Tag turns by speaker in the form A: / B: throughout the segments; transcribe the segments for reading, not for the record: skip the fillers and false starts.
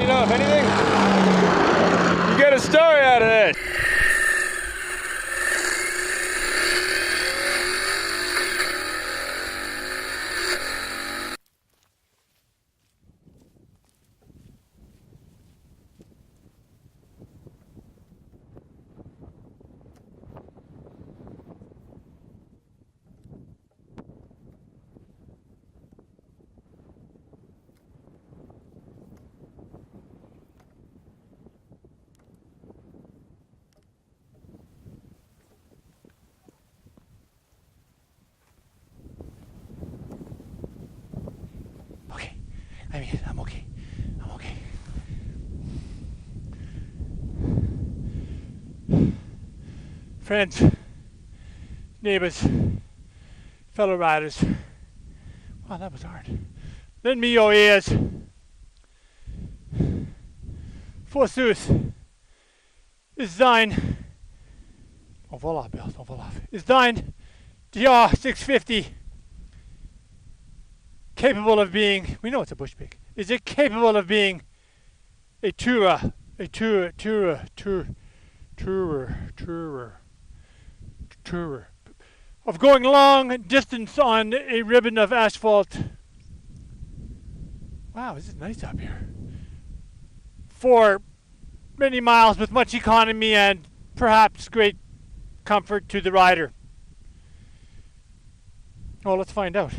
A: you know, if anything, you get a story out of this.
B: I'm okay. I'm okay. Friends, neighbors, fellow riders. Wow, that was hard. Lend me your ears. Forsooth, is thine. Don't fall off, Bill. Don't fall off. Is thine DR650 capable of being, we know it's a bush pig, is it capable of being a tourer, of going long distance on a ribbon of asphalt? Wow, this is nice up here. For many miles with much economy and perhaps great comfort to the rider. Well, let's find out.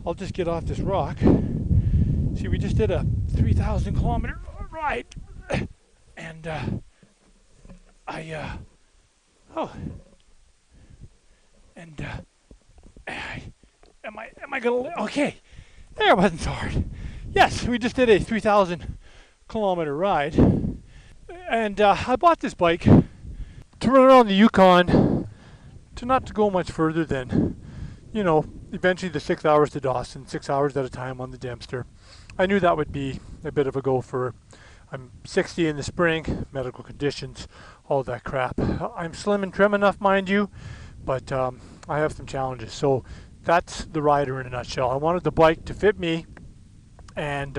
B: I'll just get off this rock. See, we just did a 3,000 kilometer ride, and am I gonna, okay, there, it wasn't so hard. Yes, we just did a 3,000 kilometer ride, and I bought this bike to run around the Yukon, to not to go much further than, you know, eventually the 6 hours to Dawson, 6 hours at a time on the Dempster. I knew that would be a bit of a go for, I'm 60 in the spring, medical conditions, all that crap. I'm slim and trim enough, mind you, but I have some challenges. So that's the rider in a nutshell. I wanted the bike to fit me and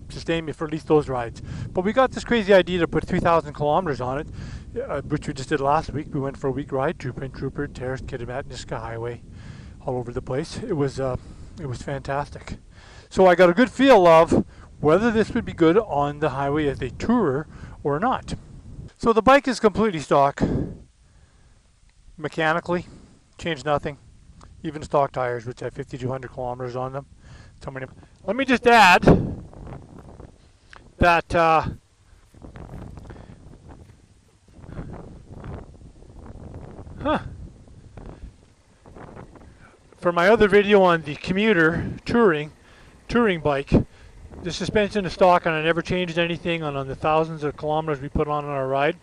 B: sustain me for at least those rides. But we got this crazy idea to put 3,000 kilometers on it, which we just did last week. We went for a week ride, Trooper and Trooper, Terrace, Kitimat, Niska Highway, all over the place. It was fantastic. So I got a good feel of whether this would be good on the highway as a tourer or not. So the bike is completely stock, mechanically, changed nothing, even stock tires, which have 5,200 kilometers on them. Let me just add that for my other video on the commuter touring bike, the suspension is stock and I never changed anything on the thousands of kilometers we put on our ride.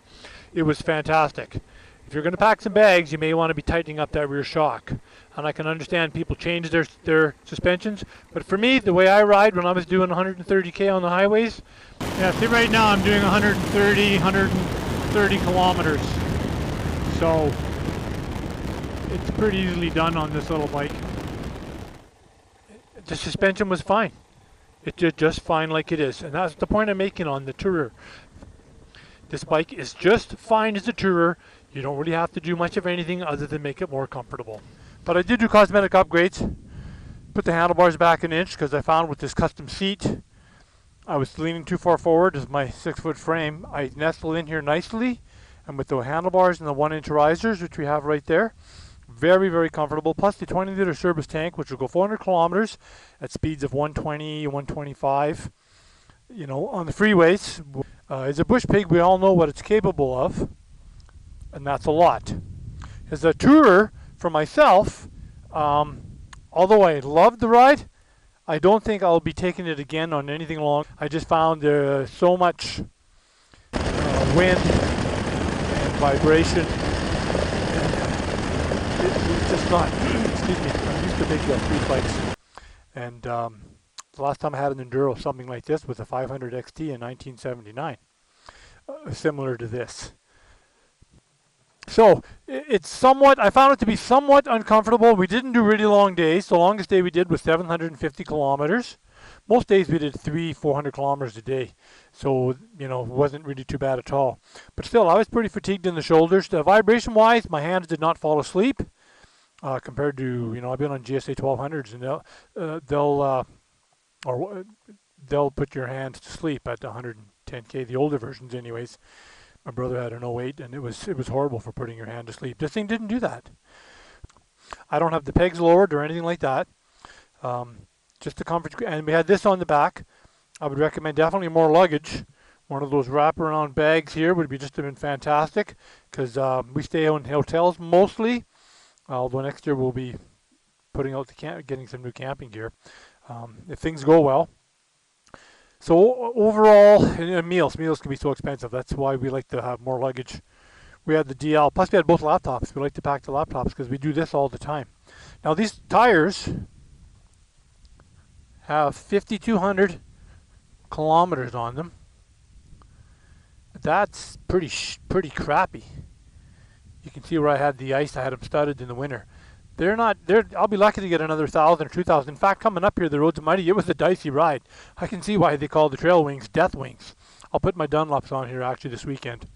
B: It was fantastic. If you're going to pack some bags, you may want to be tightening up that rear shock. And I can understand people change their suspensions, but for me, the way I ride when I was doing 130k on the highways, yeah, see right now I'm doing 130 kilometers. So it's pretty easily done on this little bike. The suspension was fine. It did just fine like it is, and that's the point I'm making on the tourer. This bike is just fine as a tourer. You don't really have to do much of anything other than make it more comfortable. But I did do cosmetic upgrades. Put the handlebars back an inch because I found with this custom seat, I was leaning too far forward as my 6-foot frame. I nestled in here nicely, and with the handlebars and the 1-inch risers, which we have right there, very, very comfortable. Plus the 20-liter service tank, which will go 400 kilometers at speeds of 120, 125, you know, on the freeways. As a bush pig, we all know what it's capable of, and that's a lot. As a tourer, for myself, although I loved the ride, I don't think I'll be taking it again on anything long. I just found there's so much wind and vibration. It's just not, excuse me, I'm used to big street bikes. And the last time I had an Enduro, something like this, was a 500 XT in 1979, similar to this. So it's somewhat, I found it to be somewhat uncomfortable. We didn't do really long days. The longest day we did was 750 kilometers. Most days we did 300-400 kilometers a day, so it wasn't really too bad at all. But still, I was pretty fatigued in the shoulders. Vibration-wise, my hands did not fall asleep compared to I've been on GSA 1200s, and they'll put your hands to sleep at 110k, the older versions, anyways. My brother had an 08, and it was horrible for putting your hand to sleep. This thing didn't do that. I don't have the pegs lowered or anything like that. Just the comfort, and we had this on the back. I would recommend definitely more luggage. One of those wraparound bags here would be just been fantastic, because we stay in hotels mostly. Although next year we'll be putting out getting some new camping gear if things go well. So overall, meals can be so expensive. That's why we like to have more luggage. We had the DL, plus we had both laptops. We like to pack the laptops because we do this all the time. Now these tires have 5,200 kilometers on them. That's pretty crappy. You can see where I had the ice. I had them studded in the winter. I'll be lucky to get another 1,000 or 2,000. In fact, coming up here, the roads are muddy. It was a dicey ride. I can see why they call the trail wings death wings. I'll put my Dunlops on here actually this weekend,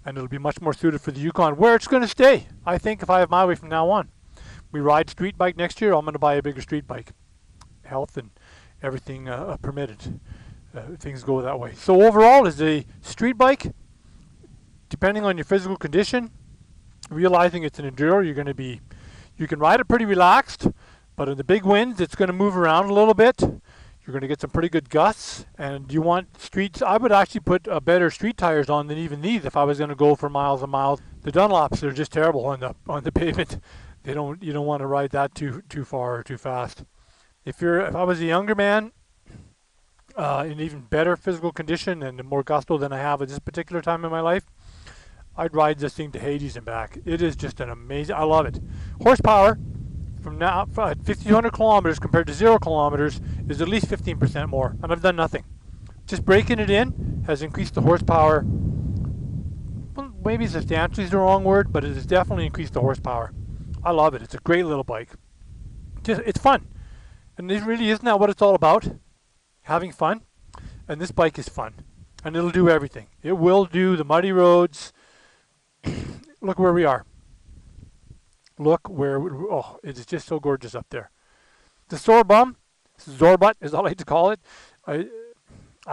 B: and it'll be much more suited for the Yukon, where it's going to stay. I think if I have my way from now on. We ride street bike next year. I'm going to buy a bigger street bike. Health and everything permitted. Things go that way. So overall, as a street bike, depending on your physical condition, realizing it's an enduro, you can ride it pretty relaxed, but in the big winds, it's going to move around a little bit. You're going to get some pretty good gusts, and you want streets. I would actually put better street tires on than even these if I was going to go for miles and miles. The Dunlops are just terrible on the pavement. You don't want to ride that too far or too fast. If I was a younger man, in even better physical condition and more gusto than I have at this particular time in my life, I'd ride this thing to Hades and back. It is just an amazing, I love it. Horsepower from now at 1,500 kilometers compared to 0 kilometers is at least 15% more, and I've done nothing. Just breaking it in has increased the horsepower. Well, maybe substantially is the wrong word, but it has definitely increased the horsepower. I love it. It's a great little bike. It's fun. And it really isn't that what it's all about? Having fun. And this bike is fun. And it'll do everything. It will do the muddy roads. Look where we are. It is just so gorgeous up there. The Zorbut, as I like to call it, I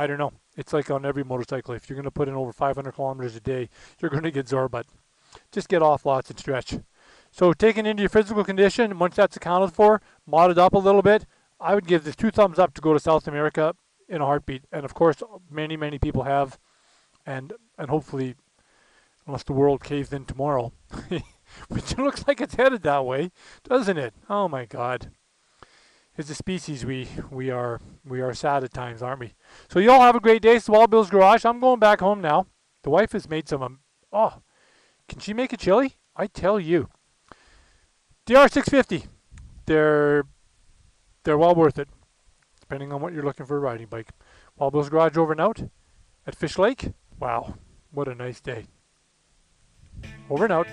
B: don't know. It's like on every motorcycle. If you're going to put in over 500 kilometers a day, you're going to get Zorbut. Just get off lots and stretch. So taking into your physical condition, once that's accounted for, modded up a little bit, I would give this 2 thumbs up to go to South America in a heartbeat. And of course, many, many people have. And hopefully, unless the world caves in tomorrow, which it looks like it's headed that way, doesn't it? Oh my God. As a species, we are sad at times, aren't we? So you all have a great day. It's Wild Bill's Garage. I'm going back home now. The wife has made some, can she make a chili? I tell you. DR650. They're well worth it, depending on what you're looking for a riding bike. Wild Bill's Garage over and out at Fish Lake. Wow, what a nice day. Over and out.